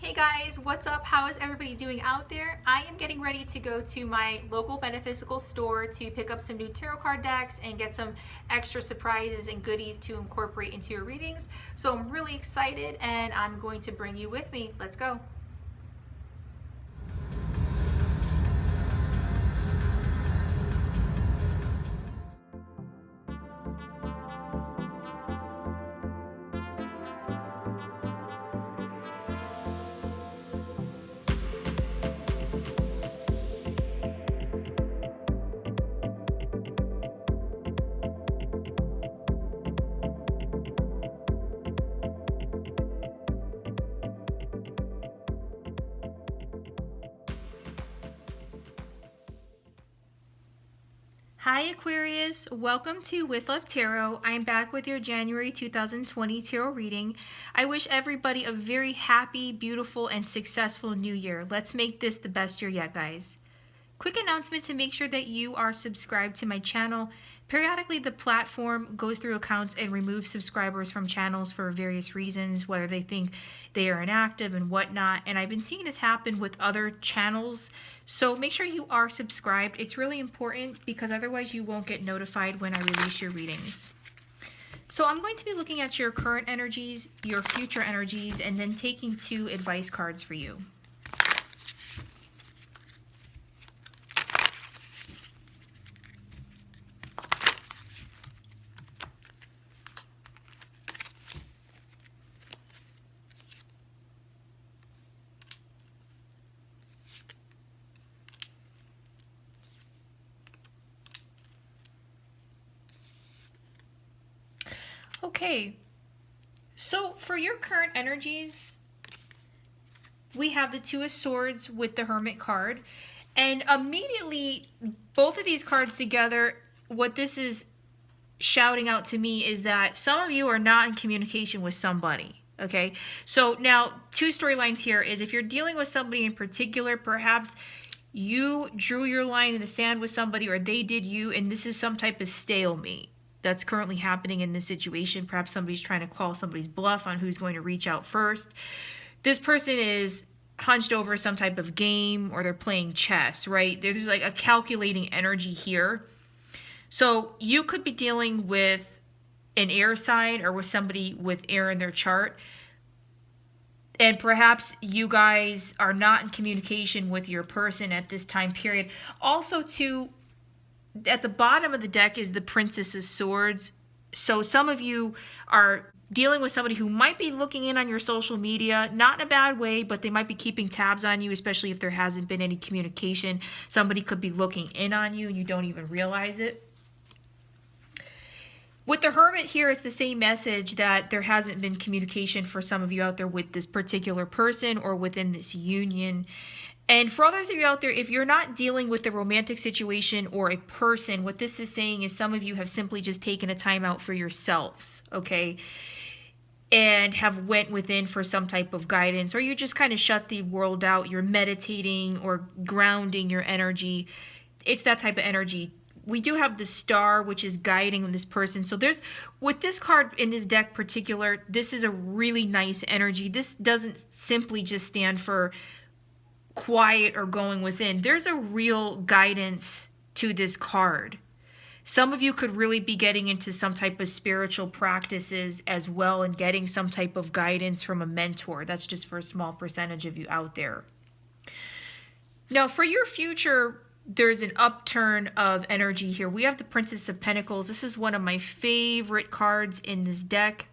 Hey guys, what's up? How is everybody doing out there? I am getting ready to go to my local metaphysical store to pick up some new tarot card decks and get some extra surprises and goodies to incorporate into your readings. So I'm really excited and I'm going to bring you with me. Let's go. Hi Aquarius, welcome to With Love Tarot. I'm back with your January 2020 tarot reading. I wish everybody a very happy, beautiful, and successful new year. Let's make this the best year yet, guys. Quick announcement to make sure that you are subscribed to my channel. Periodically, the platform goes through accounts and removes subscribers from channels for various reasons, whether they think they are inactive and whatnot. And I've been seeing this happen with other channels. So make sure you are subscribed. It's really important because otherwise you won't get notified when I release your readings. So I'm going to be looking at your current energies, your future energies, and then taking 2 advice cards for you. Okay, so for your current energies, we have the 2 of Swords with the Hermit card. And immediately, both of these cards together, what this is shouting out to me is that some of you are not in communication with somebody. Okay, so now 2 storylines here is if you're dealing with somebody in particular, perhaps you drew your line in the sand with somebody or they did you, and this is some type of stalemate that's currently happening in this situation. Perhaps somebody's trying to call somebody's bluff on who's going to reach out first. This person is hunched over some type of game or they're playing chess, right? There's like a calculating energy here. So you could be dealing with an air sign or with somebody with air in their chart. And perhaps you guys are not in communication with your person at this time period. Also, too, at the bottom of the deck is the Princess of Swords. So some of you are dealing with somebody who might be looking in on your social media, not in a bad way, but they might be keeping tabs on you, especially if there hasn't been any communication. Somebody could be looking in on you and you don't even realize it. With the Hermit here, it's the same message that there hasn't been communication for some of you out there with this particular person or within this union. And for others of you out there, if you're not dealing with a romantic situation or a person, what this is saying is some of you have simply just taken a time out for yourselves, okay? And have went within for some type of guidance, or you just kind of shut the world out. You're meditating or grounding your energy. It's that type of energy. We do have the Star, which is guiding this person. So there's, with this card in this deck particular, this is a really nice energy. This doesn't simply just stand for quiet or going within. There's a real guidance to this card. Some of you could really be getting into some type of spiritual practices as well and getting some type of guidance from a mentor. That's just for a small percentage of you out there. Now, for your future, there's an upturn of energy here. We have the Princess of Pentacles. This is one of my favorite cards in this deck.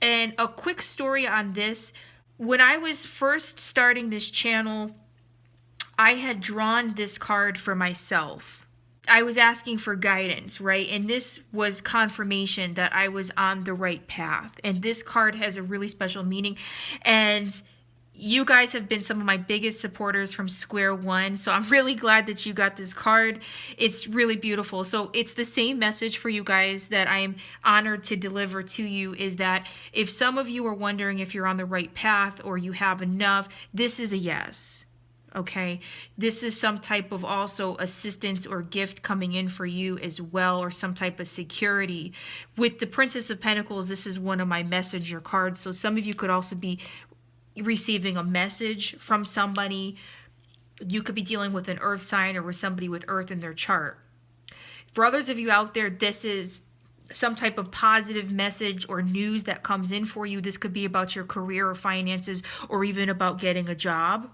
And a quick story on this. When I was first starting this channel, I had drawn this card for myself. I was asking for guidance, right? And this was confirmation that I was on the right path. And this card has a really special meaning. And you guys have been some of my biggest supporters from square one. So I'm really glad that you got this card. It's really beautiful. So it's the same message for you guys that I am honored to deliver to you, is that if some of you are wondering if you're on the right path or you have enough, this is a yes. Okay, this is some type of also assistance or gift coming in for you as well, or some type of security. With the Princess of Pentacles, this is one of my messenger cards. So some of you could also be receiving a message from somebody. You could be dealing with an earth sign or with somebody with earth in their chart. For others of you out there, this is some type of positive message or news that comes in for you. This could be about your career or finances, or even about getting a job.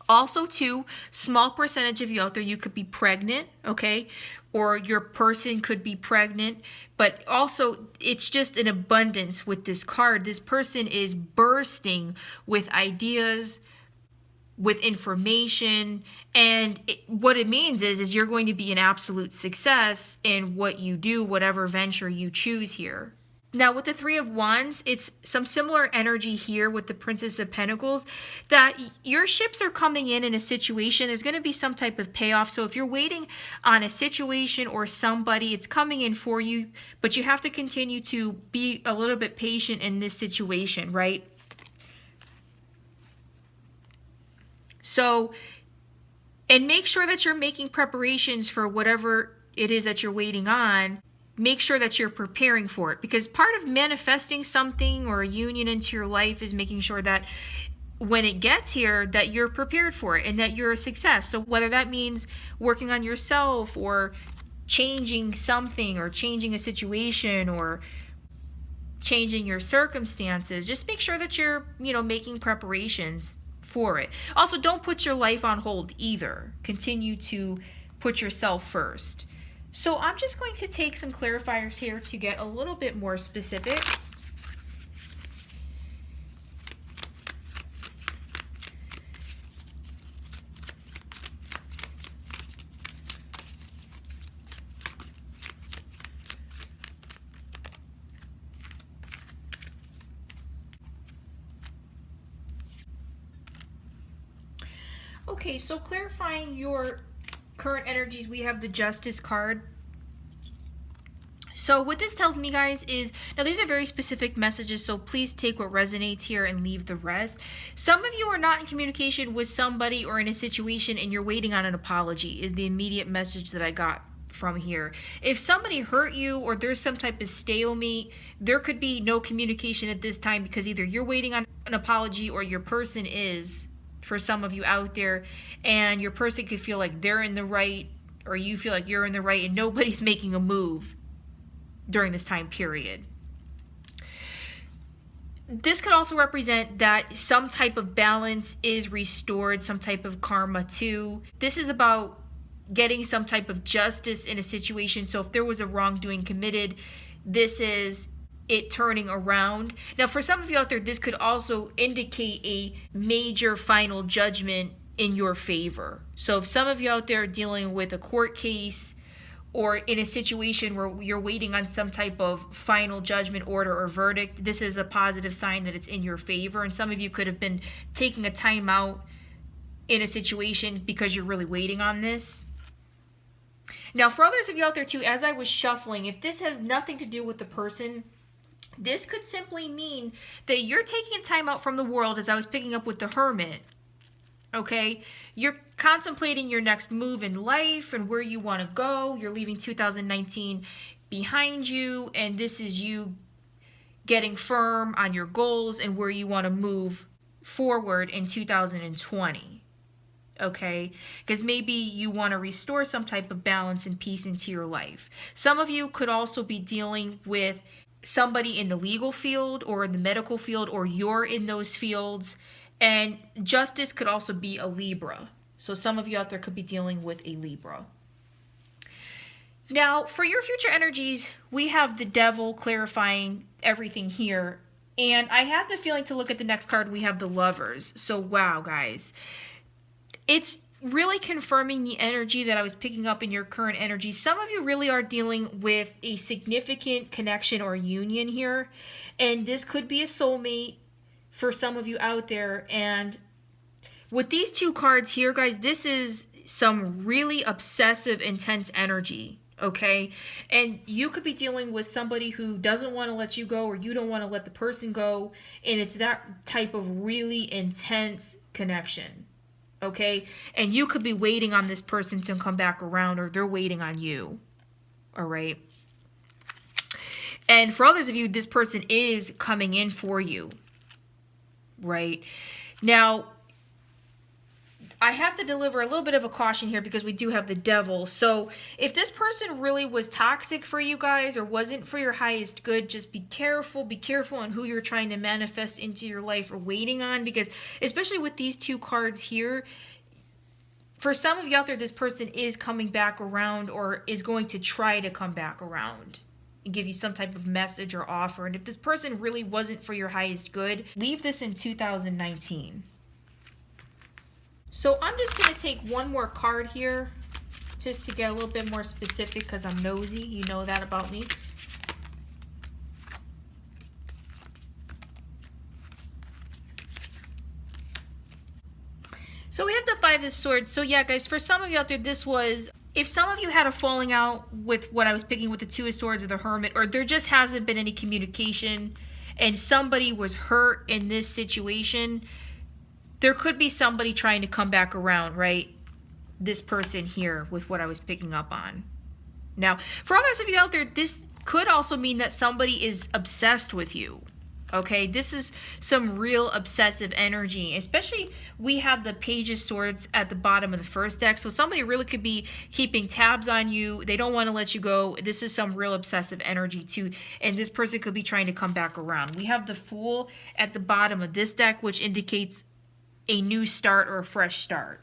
Also, too, small percentage of you out there, you could be pregnant, okay? Or your person could be pregnant. But also, it's just an abundance with this card. This person is bursting with ideas, with information, and what it means is you're going to be an absolute success in what you do, whatever venture you choose here. Now, with the Three of Wands, it's some similar energy here with the Princess of Pentacles, that your ships are coming in a situation. There's going to be some type of payoff. So if you're waiting on a situation or somebody, it's coming in for you, but you have to continue to be a little bit patient in this situation, right? So, and make sure that you're making preparations for whatever it is that you're waiting on. Make sure that you're preparing for it, because part of manifesting something or a union into your life is making sure that when it gets here, that you're prepared for it and that you're a success. So whether that means working on yourself or changing something or changing a situation or changing your circumstances, just make sure that you're, making preparations for it. Also, don't put your life on hold either. Continue to put yourself first. So I'm just going to take some clarifiers here to get a little bit more specific. Okay, so clarifying your current energies, we have the Justice card. So what this tells me, guys, is, now these are very specific messages, so please take what resonates here and leave the rest. Some of you are not in communication with somebody or in a situation and you're waiting on an apology, is the immediate message that I got from here. If somebody hurt you or there's some type of stalemate, there could be no communication at this time, because either you're waiting on an apology or your person is, for some of you out there, and your person could feel like they're in the right, or you feel like you're in the right, and nobody's making a move during this time period. This could also represent that some type of balance is restored, some type of karma too. This is about getting some type of justice in a situation. So if there was a wrongdoing committed, this is it turning around. Now, for some of you out there, this could also indicate a major final judgment in your favor. So if some of you out there are dealing with a court case or in a situation where you're waiting on some type of final judgment order or verdict, this is a positive sign that it's in your favor. And some of you could have been taking a time out in a situation because you're really waiting on this. Now, for others of you out there too, as I was shuffling, if this has nothing to do with the person, this could simply mean that you're taking time out from the world, as I was picking up with the Hermit. Okay, you're contemplating your next move in life and where you want to go. You're leaving 2019 behind you, and this is you getting firm on your goals and where you want to move forward in 2020. Okay, because maybe you want to restore some type of balance and peace into your life. Some of you could also be dealing with somebody in the legal field or in the medical field, or you're in those fields. And justice could also be a Libra. So some of you out there could be dealing with a Libra. Now, for your future energies, we have the Devil clarifying everything here. And I have the feeling to look at the next card, we have the Lovers. So wow, guys. It's really confirming the energy that I was picking up in your current energy. Some of you really are dealing with a significant connection or union here. And this could be a soulmate for some of you out there. And with these two cards here, guys, this is some really obsessive, intense energy. Okay, and you could be dealing with somebody who doesn't want to let you go, or you don't want to let the person go, and it's that type of really intense connection. Okay, and you could be waiting on this person to come back around, or they're waiting on you. All right, and for others of you, this person is coming in for you. right? Now, I have to deliver a little bit of a caution here because we do have the devil. So if this person really was toxic for you guys or wasn't for your highest good, just be careful. Be careful on who you're trying to manifest into your life or waiting on, because especially with these two cards here, for some of you out there, this person is coming back around or is going to try to come back around and give you some type of message or offer. And if this person really wasn't for your highest good, leave this in 2019. So I'm just going to take one more card here just to get a little bit more specific because I'm nosy. You know that about me. So we have the Five of Swords. So yeah, guys, for some of you out there, this was, if some of you had a falling out with what I was picking with the Two of Swords or the Hermit, or there just hasn't been any communication and somebody was hurt in this situation, there could be somebody trying to come back around, right? This person here with what I was picking up on. Now, for others of you out there, this could also mean that somebody is obsessed with you. Okay, this is some real obsessive energy, especially we have the Page of Swords at the bottom of the first deck. So somebody really could be keeping tabs on you. They don't want to let you go. This is some real obsessive energy too. And this person could be trying to come back around. We have the Fool at the bottom of this deck, which indicates a new start or a fresh start.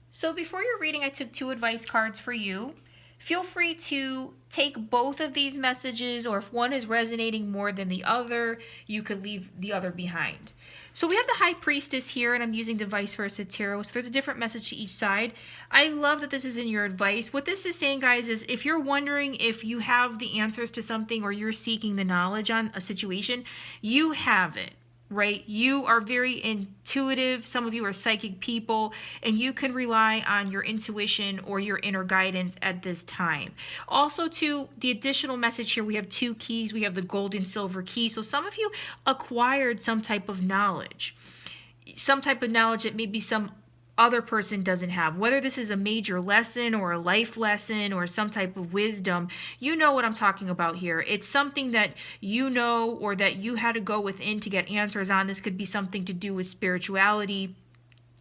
So before your reading, I took 2 advice cards for you. Feel free to take both of these messages, or if one is resonating more than the other, you could leave the other behind. So we have the High Priestess here, and I'm using the Vice Versa Tarot. So there's a different message to each side. I love that this is in your advice. What this is saying, guys, is if you're wondering if you have the answers to something or you're seeking the knowledge on a situation, you have it. Right? You are very intuitive. Some of you are psychic people, and you can rely on your intuition or your inner guidance at this time. Also, to the additional message here, we have 2 keys. We have the gold and silver key. So some of you acquired some type of knowledge that maybe some other person doesn't have. Whether this is a major lesson or a life lesson or some type of wisdom, you know what I'm talking about here. It's something that you know or that you had to go within to get answers on. This could be something to do with spirituality.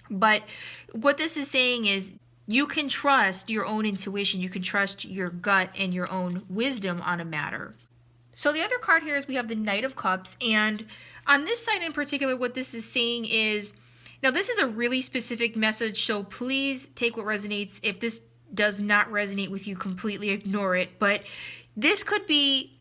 But what this is saying is you can trust your own intuition. You can trust your gut and your own wisdom on a matter. So the other card here is we have the Knight of Cups. And on this side in particular, what this is saying is, now, this is a really specific message, so please take what resonates. If this does not resonate with you, completely ignore it. But this could be,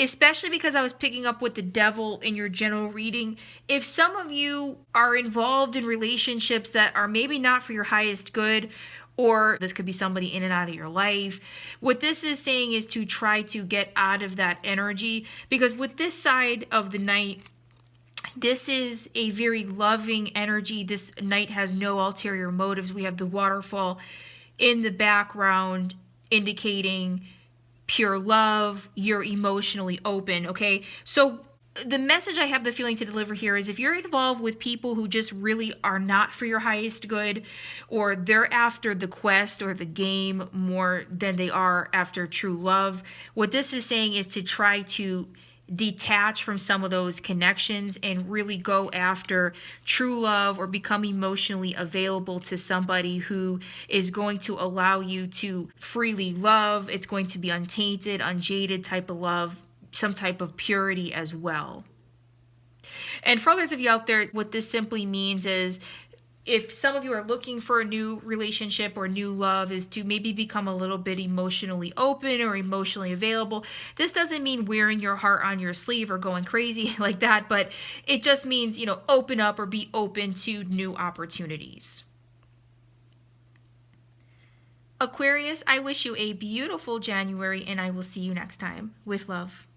especially because I was picking up with the devil in your general reading, if some of you are involved in relationships that are maybe not for your highest good, or this could be somebody in and out of your life, what this is saying is to try to get out of that energy. Because with this side of the Knight, this is a very loving energy. This Knight has no ulterior motives. We have the waterfall in the background indicating pure love. You're emotionally open, okay? So the message I have the feeling to deliver here is if you're involved with people who just really are not for your highest good, or they're after the quest or the game more than they are after true love, what this is saying is to try to detach from some of those connections and really go after true love or become emotionally available to somebody who is going to allow you to freely love. It's going to be untainted, unjaded type of love, some type of purity as well. And for others of you out there, what this simply means is if some of you are looking for a new relationship or new love, is to maybe become a little bit emotionally open or emotionally available. This doesn't mean wearing your heart on your sleeve or going crazy like that, but it just means, you know, open up or be open to new opportunities. Aquarius, I wish you a beautiful January, and I will see you next time. With love.